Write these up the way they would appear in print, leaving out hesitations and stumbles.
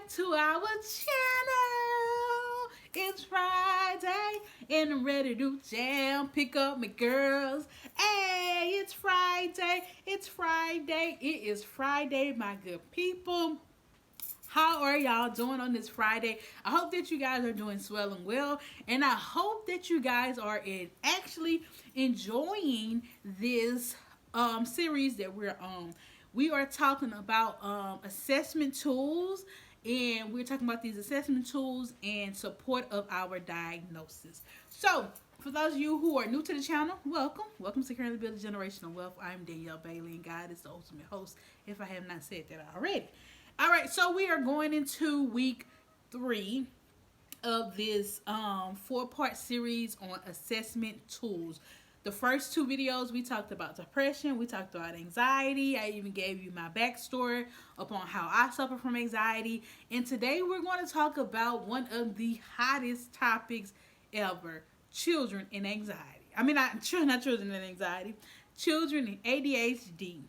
back to our channel. It's Friday and I'm ready to jam. Pick up my girls. Hey, it's Friday. It's Friday. It is Friday, my good people. How are y'all doing on this Friday? I hope that you guys are doing swell and well, and I hope that you guys are actually enjoying this series that we're on. We are talking about assessment tools, and we're talking about these assessment tools and support of our diagnosis. So, for those of you who are new to the channel, welcome. Welcome to Currently Building Generational Wealth. I'm Danielle Bailey, and God is the ultimate host, if I have not said that already. All right, so we are going into week 3 of this 4-part series on assessment tools. The first 2 videos we talked about depression, we talked about anxiety. I even gave you my backstory upon how I suffer from anxiety. And today we're going to talk about one of the hottest topics ever: children and anxiety. I mean, not children and anxiety, children and ADHD.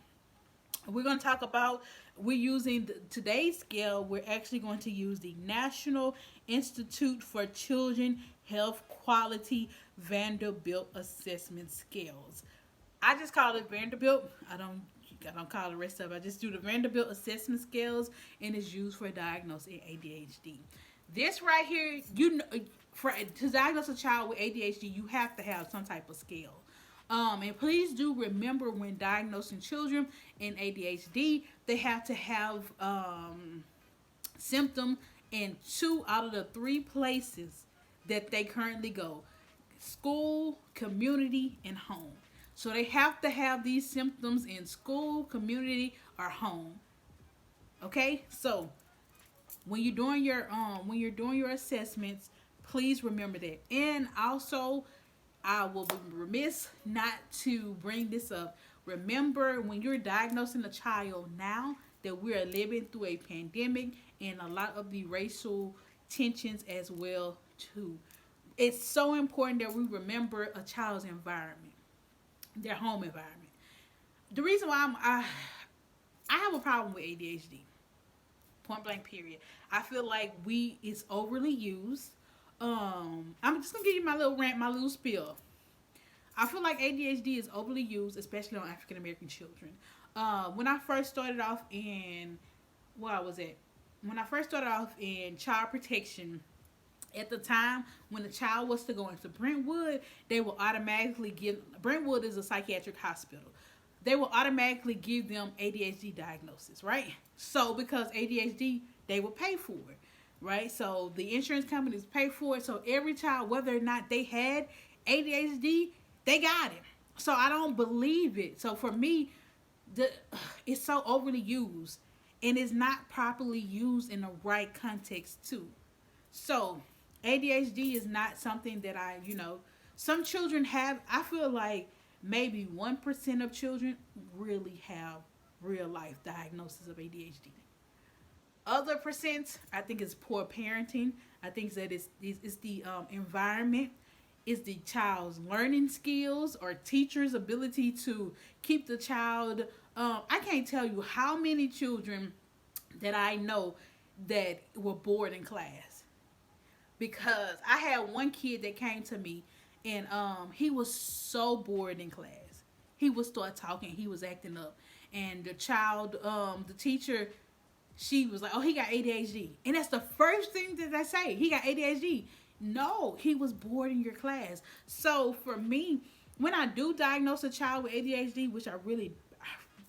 We're going to talk about, we're using today's scale. We're actually going to use the National Institute for Children Health Quality Vanderbilt Assessment Scales. I just call it Vanderbilt. I don't call the rest of it. I just do the Vanderbilt Assessment Scales, and it's used for diagnosing ADHD. This right here, to diagnose a child with ADHD, you have to have some type of scale. And please do remember, when diagnosing children in ADHD, they have to have symptom in 2 out of the 3 places that they currently go: school, community, and home. So they have to have these symptoms in school, community, or home. Okay, so when you're doing your assessments, please remember that. And also, I will be remiss not to bring this up. Remember, when you're diagnosing a child now, that we are living through a pandemic and a lot of the racial tensions as well too. It's so important that we remember a child's environment, their home environment. The reason why I have a problem with ADHD, point blank period. I feel like it's overly used. I'm just gonna give you my little rant, my little spiel. I feel like ADHD is overly used, especially on African American children. When I first started off in, where was it? When I first started off in child protection, at the time when the child was to go into Brentwood, they will automatically give. Brentwood is a psychiatric hospital. They will automatically give them ADHD diagnosis, right? So because ADHD, they will pay for it, right? So the insurance companies pay for it. So every child, whether or not they had ADHD, they got it. So I don't believe it. So for me, it's so overly used, and it's not properly used in the right context too. So ADHD is not something that some children have. I feel like maybe 1% of children really have real life diagnosis of ADHD. Other percent, I think, is poor parenting. I think that it's the environment, is the child's learning skills or teacher's ability to keep the child. I can't tell you how many children that I know that were bored in class, because I had one kid that came to me, and he was so bored in class. He would start talking, he was acting up, and the teacher, she was like, "Oh, he got ADHD," and that's the first thing that I say. He got ADHD. No, he was bored in your class. So for me, when I do diagnose a child with ADHD, which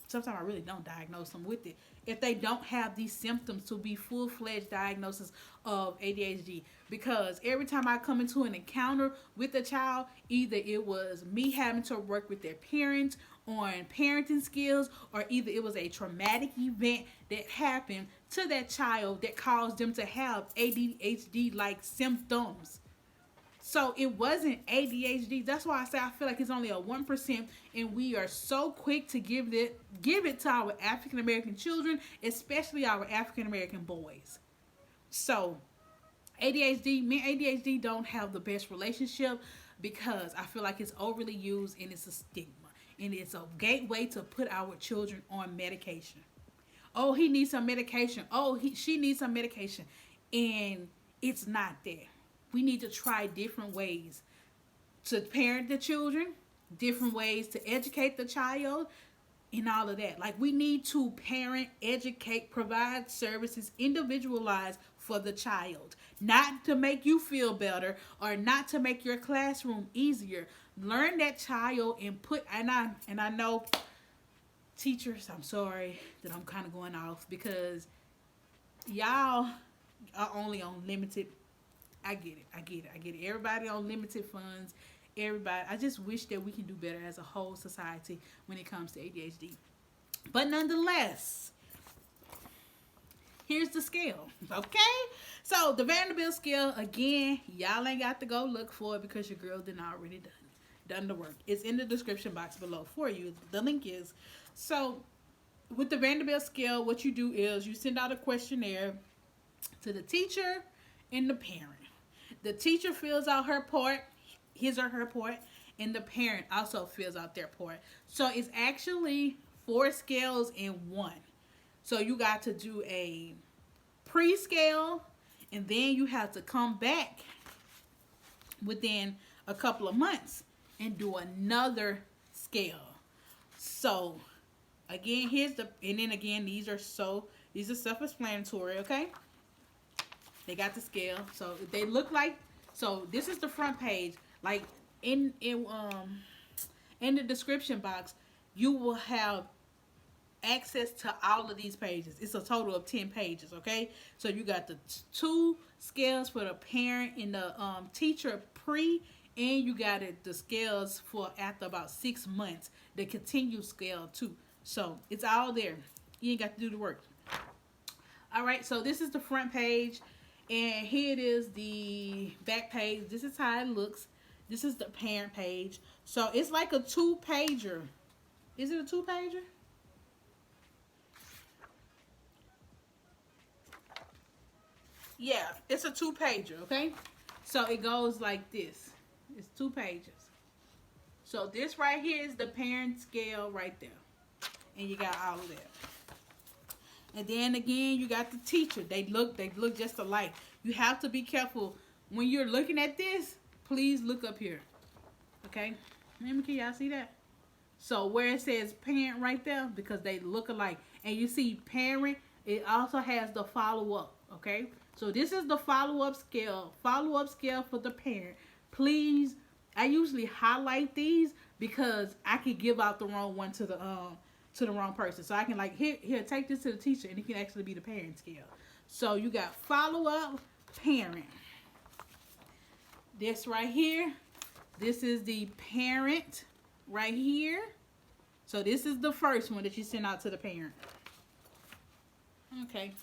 sometimes I really don't diagnose them with it, if they don't have these symptoms to be full-fledged diagnosis of ADHD. Because every time I come into an encounter with a child, either it was me having to work with their parents on parenting skills, or either it was a traumatic event that happened to that child that caused them to have ADHD-like symptoms. So it wasn't ADHD. That's why I say I feel like it's only a 1%, and we are so quick to give it to our African American children, especially our African American boys. So me and ADHD don't have the best relationship, because I feel like it's overly used, and it's a stigma, and it's a gateway to put our children on medication. Oh, he needs some medication. Oh, she needs some medication. And it's not there. We need to try different ways to parent the children, different ways to educate the child, and all of that. Like, we need to parent, educate, provide services individualized for the child, not to make you feel better or not to make your classroom easier. Learn that child and I know teachers, I'm sorry that I'm kind of going off because y'all are only on limited. I get it. Everybody on limited funds. Everybody. I just wish that we can do better as a whole society when it comes to ADHD. But nonetheless, here's the scale. Okay? So the Vanderbilt Scale, again, y'all ain't got to go look for it because your girl done already done the work. It's in the description box below for you. The link is. So with the Vanderbilt Scale, what you do is you send out a questionnaire to the teacher and the parent. The teacher fills out her part, his or her part, and the parent also fills out their part. So it's actually 4 scales in one. So you got to do a pre-scale, and then you have to come back within a couple of months and do another scale. So again, these are self-explanatory, okay? They got the scale. So they look like, so this is the front page. Like in the description box, you will have access to all of these pages. It's a total of 10 pages, okay? So you got the 2 scales for the parent and the teacher pre, and you got the scales for after about 6 months, the continue scale too. So it's all there. You ain't got to do the work. All right, so this is the front page, and here it is, the back page. This is how it looks. This is the parent page. So it's like a 2-pager. Is it a 2-pager? Yeah, it's a 2-pager, okay? So it goes like this. It's 2 pages. So this right here is the parent scale right there. And you got all of that. And then again, you got the teacher. They look just alike. You have to be careful when you're looking at this. Please look up here. Okay? Can y'all see that? So where it says parent right there, because they look alike. And you see parent, it also has the follow-up. Okay? So this is the follow-up scale. Follow-up scale for the parent. Please, I usually highlight these because I could give out the wrong one to the wrong person. So I can like, here, take this to the teacher, and it can actually be the parent scale. So you got follow-up, parent. This right here, this is the parent right here. So this is the first one that you send out to the parent. Okay.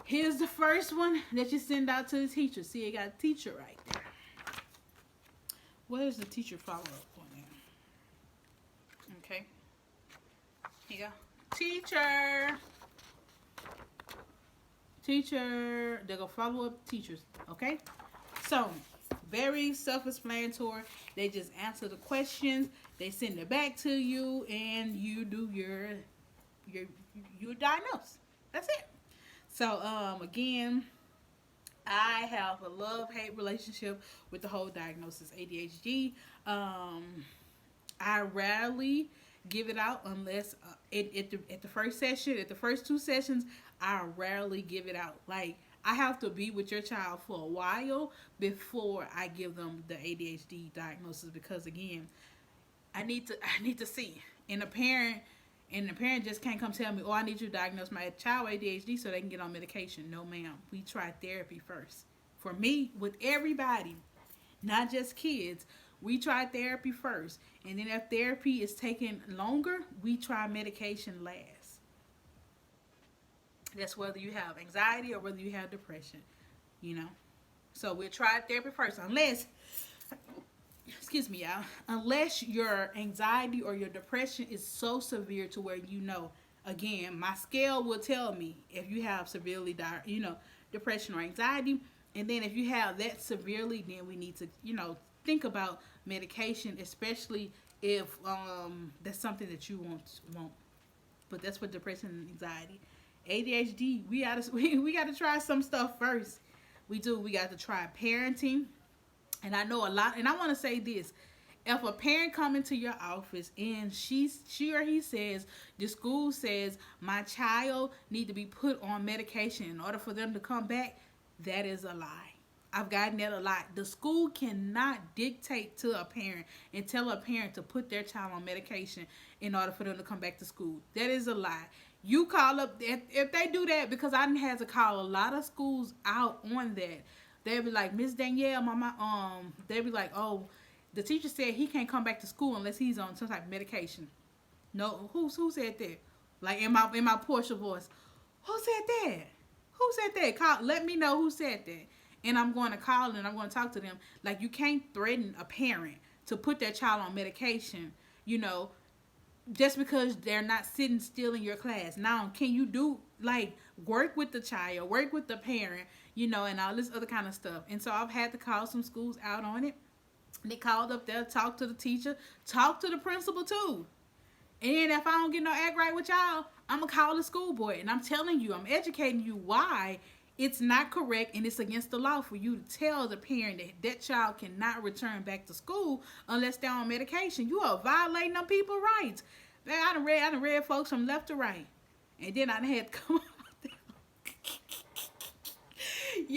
Here's the first one that you send out to the teacher. See, it got teacher right there. Where's the teacher follow-up on there? Okay. Here you go. Teacher. Teacher. They're going to follow up teachers. Okay? So, very self-explanatory. They just answer the questions. They send it back to you, and you do your diagnose. That's it. So, again, I have a love-hate relationship with the whole diagnosis ADHD. I rarely give it out unless at the first session, at the first 2 sessions, I rarely give it out. Like, I have to be with your child for a while before I give them the ADHD diagnosis, because again, I need to see. And the parent just can't come tell me, oh, I need you to diagnose my child ADHD so they can get on medication. No, ma'am. We try therapy first. For me, with everybody, not just kids, we try therapy first. And then if therapy is taking longer, we try medication last. That's whether you have anxiety or whether you have depression, you know. So we'll try therapy first, unless, excuse me, y'all, unless your anxiety or your depression is so severe to where, you know, again, my scale will tell me if you have severely, depression or anxiety. And then if you have that severely, then we need to, think about medication, especially if that's something that you want. but that's for depression and anxiety. ADHD, we gotta try some stuff first. We do. We got to try parenting, and I know a lot. And I want to say this: if a parent come into your office and she or he says the school says my child need to be put on medication in order for them to come back, that is a lie. I've gotten that a lot. The school cannot dictate to a parent and tell a parent to put their child on medication in order for them to come back to school. That is a lie. You call up, if they do that, because I had to call a lot of schools out on that. They'll be like, Miss Danielle, they'll be like, oh, the teacher said he can't come back to school unless he's on some type of medication. No, who said that? Like in my Portia voice, who said that? Who said that? Let me know who said that. And I'm going to call and I'm going to talk to them. Like, you can't threaten a parent to put their child on medication, just because they're not sitting still in your class. Now, can you work with the child, work with the parent, and all this other kind of stuff. And so I've had to call some schools out on it. They called up there, talk to the teacher, talk to the principal too. And if I don't get no act right with y'all, I'm going to call the school board. And I'm telling you, I'm educating you why it's not correct and it's against the law for you to tell the parent that child cannot return back to school unless they're on medication. You are violating them people's rights. Man, I done read folks from left to right. And then I had to come up there.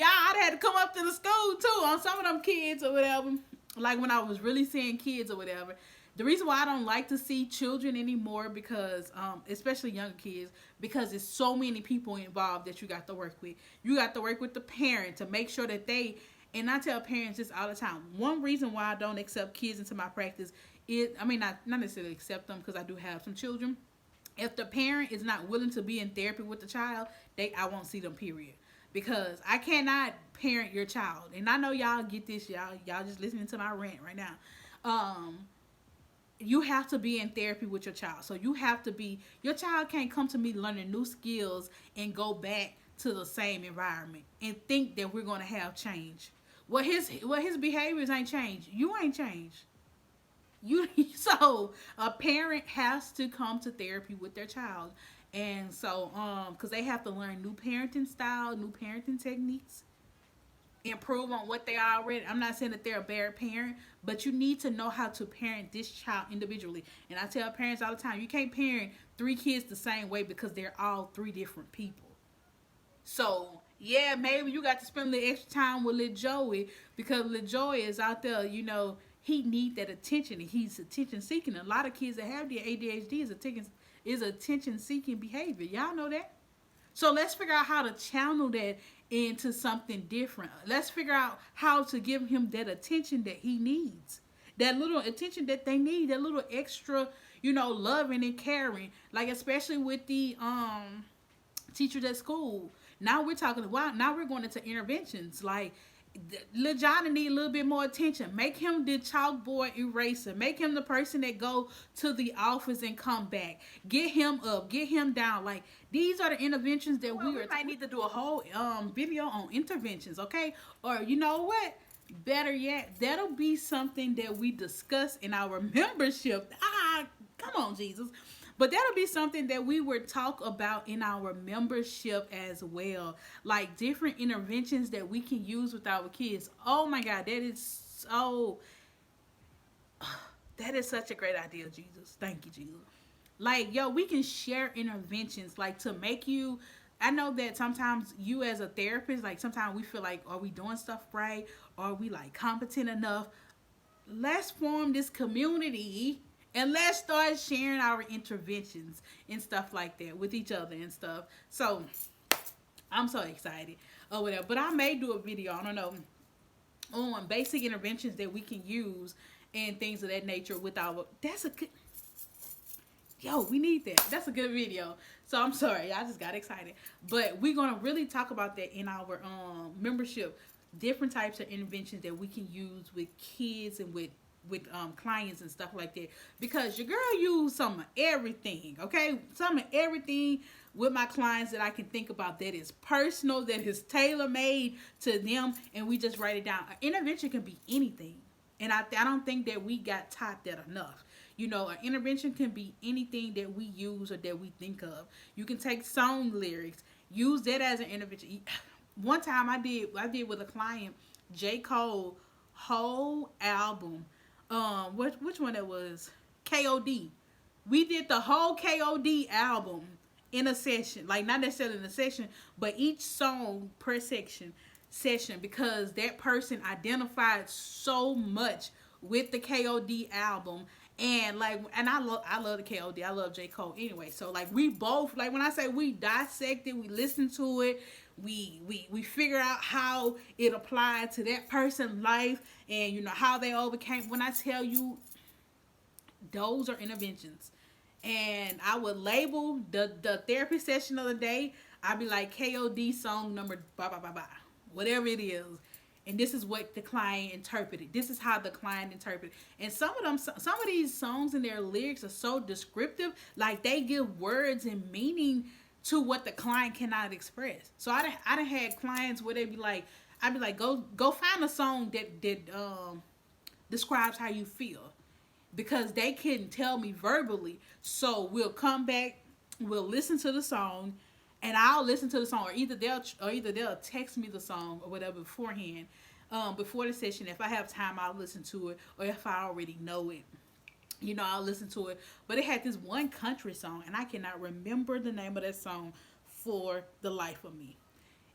I had to come up to the school too on some of them kids or whatever. Like when I was really seeing kids or whatever. The reason why I don't like to see children anymore, because especially younger kids, because there's so many people involved that you got to work with. You got to work with the parent to make sure that they, and I tell parents this all the time, one reason why I don't accept kids into my practice is, not necessarily accept them, because I do have some children. If the parent is not willing to be in therapy with the child, I won't see them, period. Because I cannot parent your child. And I know y'all get this, y'all just listening to my rant right now. You have to be in therapy with your child. So your child can't come to me learning new skills and go back to the same environment and think that we're going to have change. His behaviors ain't changed. You ain't changed. So a parent has to come to therapy with their child. And so, because they have to learn new parenting style, new parenting techniques, improve on what they are already. I'm not saying that they're a bad parent, but you need to know how to parent this child individually. And I tell parents all the time, you can't parent 3 kids the same way because they're all 3 different people. So, yeah, maybe you got to spend a little extra time with little Joey, because little Joey is out there, he need that attention, and he's attention seeking. A lot of kids that have the ADHD is attention seeking behavior. Y'all know that? So let's figure out how to channel that into something different. Let's figure out how to give him that attention that he needs. That little attention that they need, that little extra, loving and caring. Like, especially with the teachers at school. Now we're going into interventions. Like, little Johnny need a little bit more attention. Make him the chalkboard eraser. Make him the person that go to the office and come back. Get him up. Get him down. Like, these are the interventions that we might need to do a whole video on interventions, okay? Or you know what? Better yet, that'll be something that we discuss in our membership. Come on, Jesus. But that'll be something that we would talk about in our membership as well. Like different interventions that we can use with our kids. Oh my God, that is such a great idea, Jesus. Thank you, Jesus. Like, we can share interventions, like, to make you, I know that sometimes you as a therapist, like, sometimes we feel like, are we doing stuff right? Are we, like, competent enough? Let's form this community and let's start sharing our interventions and stuff like that with each other and stuff. So, I'm so excited or whatever. But I may do a video, I don't know, on basic interventions that we can use and things of that nature with our, we need that. That's a good video. So I'm sorry, I just got excited. But we're going to really talk about that in our membership. Different types of interventions that we can use with kids and with clients and stuff like that. Because your girl use some of everything, okay? Some of everything with my clients that I can think about that is personal, that is tailor-made to them, and we just write it down. An intervention can be anything. And I don't think that we got taught that enough. You know, an intervention can be anything that we use or that we think of. You can take song lyrics, use that as an intervention. One time I did with a client, J. Cole whole album. Which one that was? KOD. We did the whole KOD album in a session, like not necessarily in a session, but each song per session, because that person identified so much with the KOD album. And like, and I love the KOD. I love J. Cole anyway. So like, we both, like, when I say we dissected, we listened to it, we figure out how it applied to that person's life, and you know how they overcame. When I tell you, those are interventions. And I would label the therapy session of the day. I'd be like, KOD song number blah blah blah blah, whatever it is. And this is what the client interpreted. This is how the client interpreted. And some of these songs and their lyrics are so descriptive, like they give words and meaning to what the client cannot express. So I done had clients where they'd be like, I'd be like, go find a song that describes how you feel, because they couldn't tell me verbally. So we'll come back, we'll listen to the song, and I'll listen to the song, or either they'll text me the song or whatever beforehand, before the session. If I have time, I'll listen to it, or if I already know it, you know, I'll listen to it. But it had this one country song, and I cannot remember the name of that song for the life of me.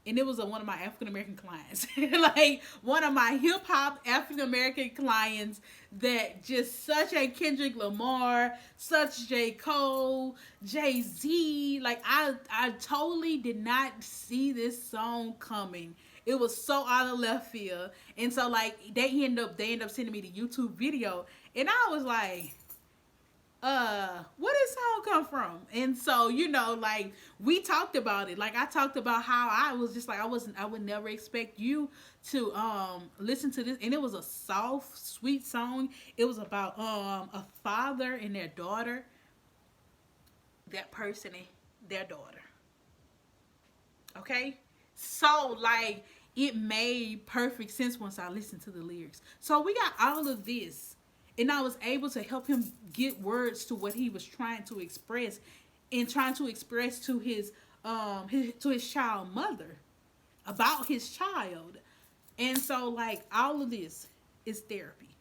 And it was one of my African American clients, like one of my hip hop African American clients, that just such a Kendrick Lamar, such J. Cole, Jay-Z. Like I totally did not see this song coming. It was so out of left field. And so like they end up sending me the YouTube video, and I was like, where did this song come from? And so, you know, like, we talked about it. Like, I talked about how I was just like, I would never expect you to listen to this. And it was a soft, sweet song. It was about a father and their daughter. That person and their daughter. Okay? So, like, it made perfect sense once I listened to the lyrics. So we got all of this. And I was able to help him get words to what he was trying to express, and trying to express to his child mother about his child. And so, like, all of this is therapy.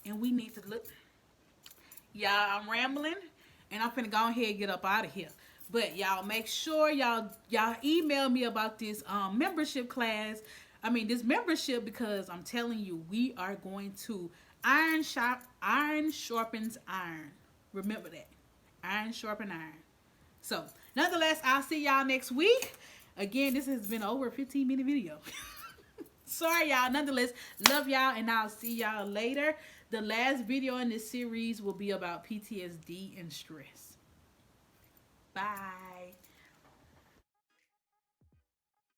And we need to look. Y'all, I'm rambling, and I'm finna go ahead and get up out of here. But y'all make sure y'all email me about this membership class. I mean, this membership, because I'm telling you, we are going to iron sharpens iron. Remember that. Iron sharpens iron. So, nonetheless, I'll see y'all next week. Again, this has been over a 15-minute video. Sorry, y'all. Nonetheless, love y'all, and I'll see y'all later. The last video in this series will be about PTSD and stress. Bye.